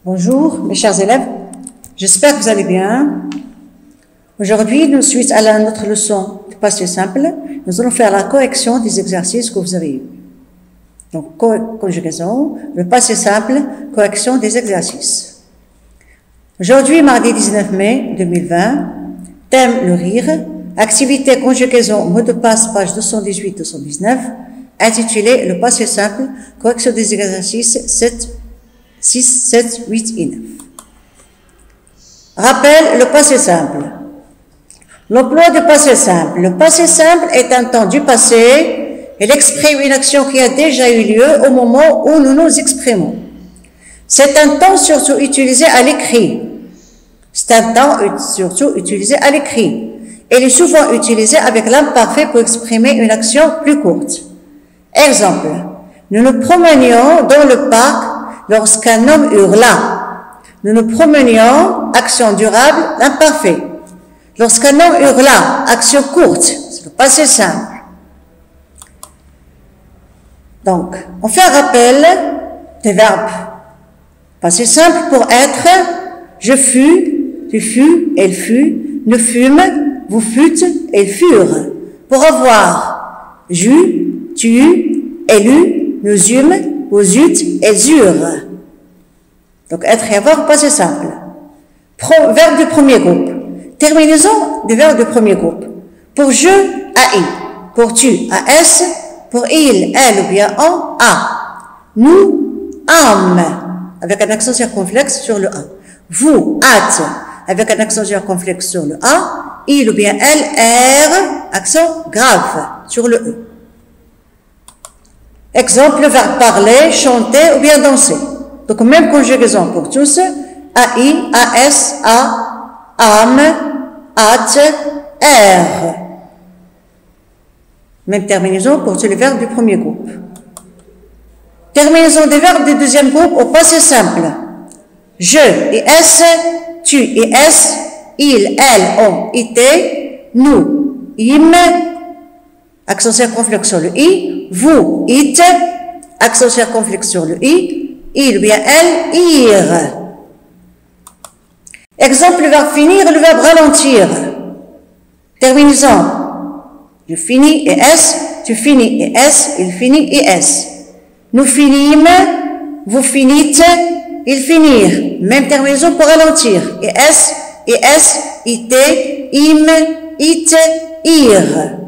Bonjour mes chers élèves, j'espère que vous allez bien. Aujourd'hui, suite à notre leçon du passé simple, nous allons faire la correction des exercices que vous avez eus. Donc, conjugaison, le passé simple, correction des exercices. Aujourd'hui, mardi 19 mai 2020, thème le rire, activité conjugaison, mot de passe, page 218-219, intitulé le passé simple, correction des exercices 6, 7, 8 et 9. Rappel, le passé simple. L'emploi du passé simple. Le passé simple est un temps du passé. Il exprime une action qui a déjà eu lieu au moment où nous nous exprimons. C'est un temps surtout utilisé à l'écrit. C'est un temps surtout utilisé à l'écrit. Il est souvent utilisé avec l'imparfait pour exprimer une action plus courte. Exemple, nous nous promenions dans le parc lorsqu'un homme hurla. Nous nous promenions, action durable, l'imparfait. Lorsqu'un homme hurla, action courte, c'est le passé simple. Donc, on fait un rappel des verbes. Passé simple pour être, je fus, tu fus, elle fut, nous fûmes, vous fûtes, elles furent. Pour avoir, j'eus, tu eus, elle eut, nous eûmes, vous eûtes, elles eurent. Donc, être et avoir, passé simple. Verbe du premier groupe. Terminaison des verbes du premier groupe. Pour je, AI. Pour tu, AS. Pour il, elle ou bien on, A. Nous, âme, avec un accent circonflexe sur le A. Vous, at, avec un accent circonflexe sur le A. Il ou bien elle, R, accent grave sur le E. Exemple, verbe parler, chanter ou bien danser. Donc, même conjugaison pour tous. AI, AS, A, âme, at, R. Même terminaison pour tous les verbes du premier groupe. Terminaison des verbes du deuxième groupe au passé simple. Je et S, tu et S, il, elle, on, it, nous, im, accent circonflexe sur le I, vous, it, accent circonflexe sur le I, il, bien elle, ir. Exemple, le verbe finir, le verbe ralentir. Terminaison. Je finis et S, tu finis et S, il finit et S. Nous finîmes, vous finîtes, ils finirent. Même terminaison pour ralentir. Et S, it, im, it, ir.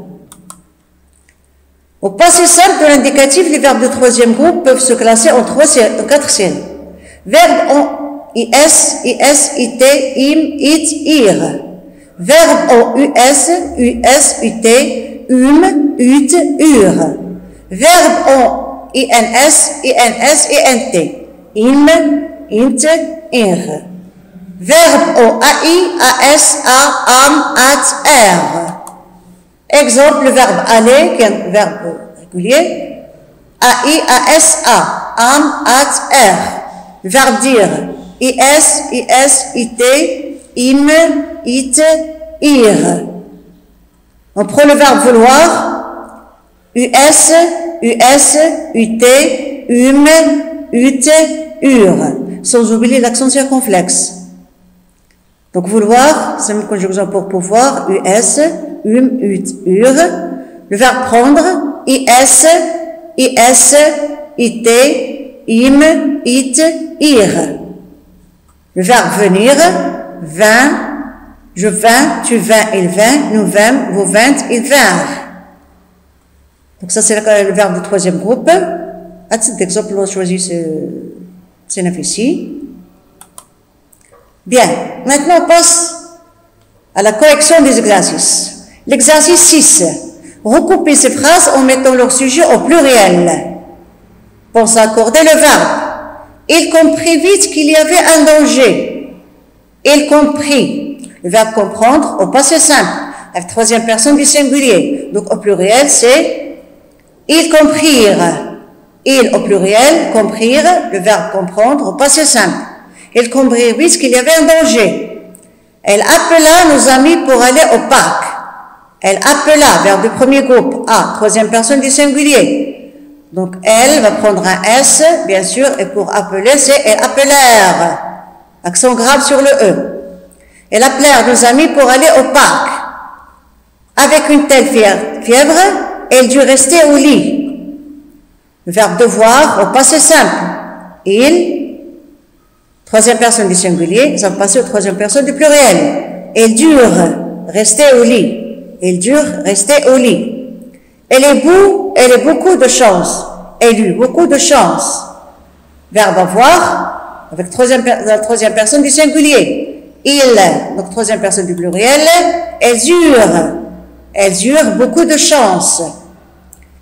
Au passé simple de l'indicatif, les verbes de troisième groupe peuvent se classer en 4 séries. Verbe en is, it, im, it, ir. Verbe en us, ut, ut, ur. Verbe en ins, int, im, int, ir. Verbe en ai, as, a, am, at, r. Exemple, le verbe aller, qui est un verbe régulier. ai, as, a, am, at, r. Verbe dire. is, it, im, it, ir. On prend le verbe vouloir. us, ut, ut, ur. Sans oublier l'accent circonflexe. Donc vouloir, c'est une conjugaison pour pouvoir. Us, ut, ur. Le verbe prendre. is, it, im, it, ir. Le verbe venir, vint, je vins, tu vins, il vint, nous vîmes, vous vîntes, ils vinrent. Donc ça c'est le verbe du troisième groupe. À titre d'exemple, on a choisi ce 9 ici. Bien, maintenant on passe à la correction des exercices. L'exercice 6. Recoupez ces phrases en mettant leur sujet au pluriel. Pensez à accorder le verbe. Il comprit vite qu'il y avait un danger. Il comprit. Le verbe comprendre au passé simple, avec troisième personne du singulier. Donc au pluriel, c'est ils comprirent. Ils au pluriel, comprirent, le verbe comprendre au passé simple. Ils comprirent vite qu'il y avait un danger. Elle appela nos amis pour aller au parc. Elle appela, verbe du premier groupe, A, troisième personne du singulier. Donc, elle va prendre un S, bien sûr, et pour appeler, c'est elle appelèrent. Accent grave sur le E. Elle appelèrent nos amis pour aller au parc. Avec une telle fièvre, elle dut rester au lit. Le verbe devoir au passé simple. Il, troisième personne du singulier, ça va passer au troisième personne du pluriel. Elle dure rester au lit. Elle dure rester au lit. Elle est beaucoup de chance. Elle eut beaucoup de chance. Verbe avoir, avec la troisième personne du singulier. Il, donc troisième personne du pluriel. Elles eurent beaucoup de chance.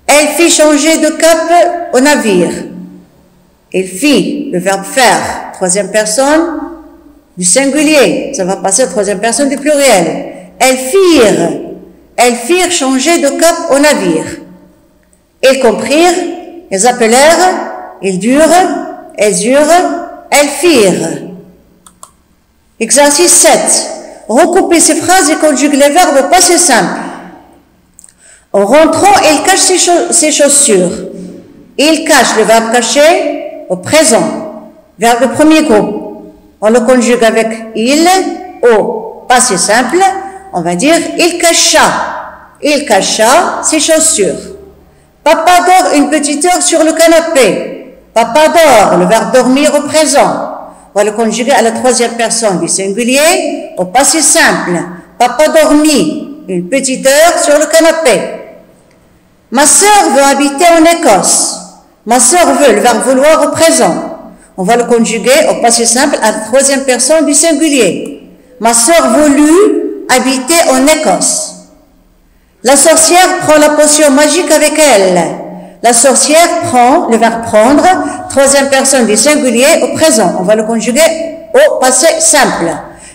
Elle fit changer de cap au navire. Elle fit, le verbe faire, troisième personne du singulier. Ça va passer à troisième personne du pluriel. Elles firent changer de cap au navire. Ils comprirent, ils appelèrent, ils durent, elles eurent, elles firent. Exercice 7. Recoupez ces phrases et conjuguez les verbes au passé simple. En rentrant, il cache ses chaussures. Il cache, le verbe cacher, au présent. Verbe de premier groupe. On le conjugue avec il, au passé simple. On va dire, il cacha ses chaussures. Papa dort une petite heure sur le canapé. Papa dort, le verbe dormir au présent. On va le conjuguer à la troisième personne du singulier, au passé simple. Papa dormit une petite heure sur le canapé. Ma sœur veut habiter en Écosse. Ma sœur veut, le verbe vouloir au présent. On va le conjuguer au passé simple à la troisième personne du singulier. Ma sœur voulut habiter en Écosse. La sorcière prend la potion magique avec elle. La sorcière prend, le verbe prendre, troisième personne du singulier au présent. On va le conjuguer au passé simple.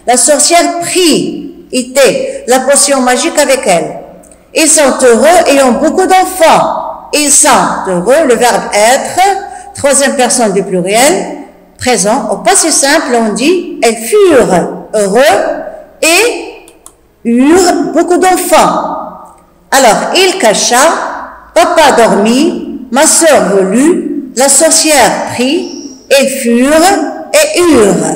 La sorcière prit, était, la potion magique avec elle. Ils sont heureux et ont beaucoup d'enfants. Ils sont heureux, le verbe être, troisième personne du pluriel, présent. Au passé simple, on dit, elles furent heureux et eurent beaucoup d'enfants. Alors, il cacha, papa dormit, ma sœur voulut, la sorcière prit, elles furent et eurent.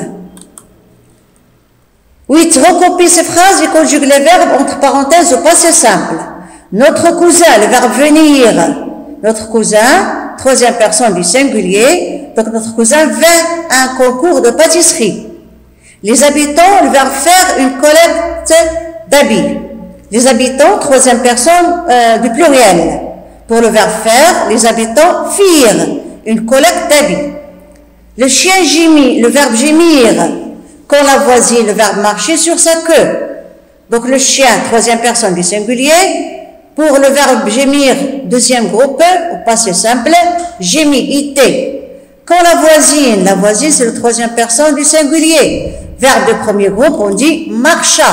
8. Recopie ces phrases et conjugue les verbes entre parenthèses au passé simple. Notre cousin, le verbe venir. Notre cousin, troisième personne du singulier. Donc, notre cousin vint à un concours de pâtisserie. Les habitants, le verbe faire une collecte d'habits. Les habitants, troisième personne du pluriel. Pour le verbe faire, les habitants firent une collecte d'habits. Le chien gémit, le verbe gémir. Quand la voisine, le verbe marcher sur sa queue. Donc le chien, troisième personne du singulier. Pour le verbe gémir, deuxième groupe, au passé simple, gémit, ité. Quand la voisine c'est le troisième personne du singulier. Verbe de premier groupe, on dit marcha.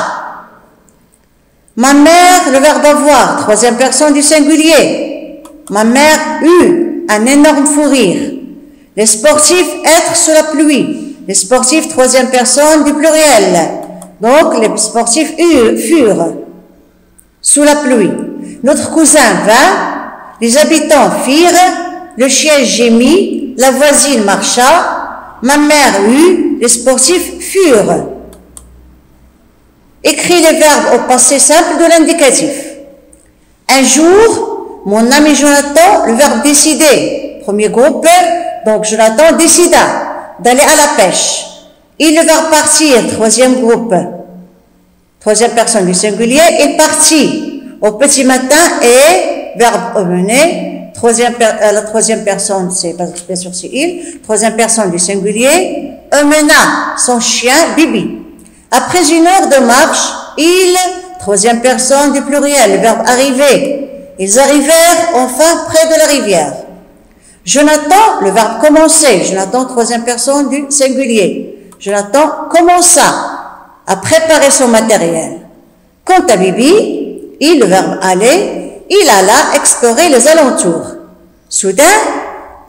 Ma mère, le verbe avoir, troisième personne du singulier. Ma mère eut un énorme fou rire. Les sportifs être sous la pluie. Les sportifs, troisième personne du pluriel. Donc, les sportifs furent sous la pluie. Notre cousin vint, les habitants firent, le chien gémit, la voisine marcha, ma mère eut, les sportifs furent. Écris les verbes au passé simple de l'indicatif. Un jour, mon ami Jonathan, le verbe décider, premier groupe, donc Jonathan décida d'aller à la pêche. Il, le verbe partir, troisième groupe, troisième personne du singulier, est parti au petit matin et verbe emmener, la troisième personne, c'est bien sûr c'est il, troisième personne du singulier, emmena son chien Bibi. Après une heure de marche, il, troisième personne du pluriel, le verbe arriver. Ils arrivèrent enfin près de la rivière. Jonathan, le verbe commencer. Jonathan, troisième personne du singulier. Jonathan commença à préparer son matériel. Quant à Bibi, il, le verbe aller, il alla explorer les alentours. Soudain,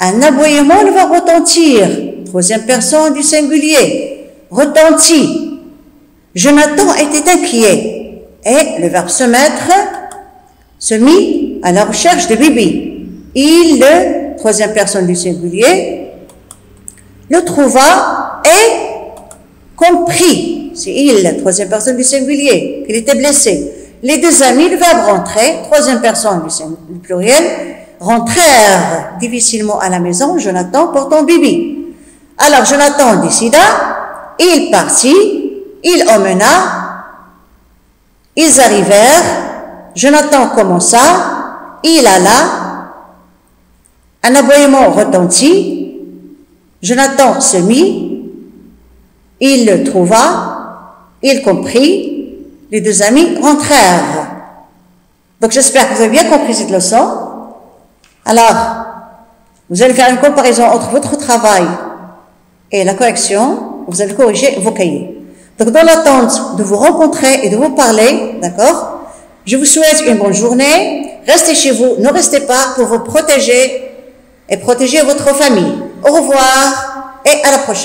un aboiement, le verbe retentir. Troisième personne du singulier. Retentit. Jonathan était inquiet et le verbe se mettre se mit à la recherche de Bibi. Il, le troisième personne du singulier, le trouva et compris. C'est il, troisième personne du singulier, qu'il était blessé. Les deux amis, le verbe rentrer, troisième personne du pluriel, rentrèrent difficilement à la maison, Jonathan portant Bibi. Alors Jonathan décida, il partit, il emmena, ils arrivèrent, Jonathan commença, il alla, un aboiement retentit, Jonathan se mit, il le trouva, il comprit, les deux amis rentrèrent. Donc j'espère que vous avez bien compris cette leçon. Alors, vous allez faire une comparaison entre votre travail et la correction, vous allez corriger vos cahiers. Donc dans l'attente de vous rencontrer et de vous parler, d'accord, je vous souhaite une bonne journée, restez chez vous, ne restez pas pour vous protéger et protéger votre famille. Au revoir et à la prochaine.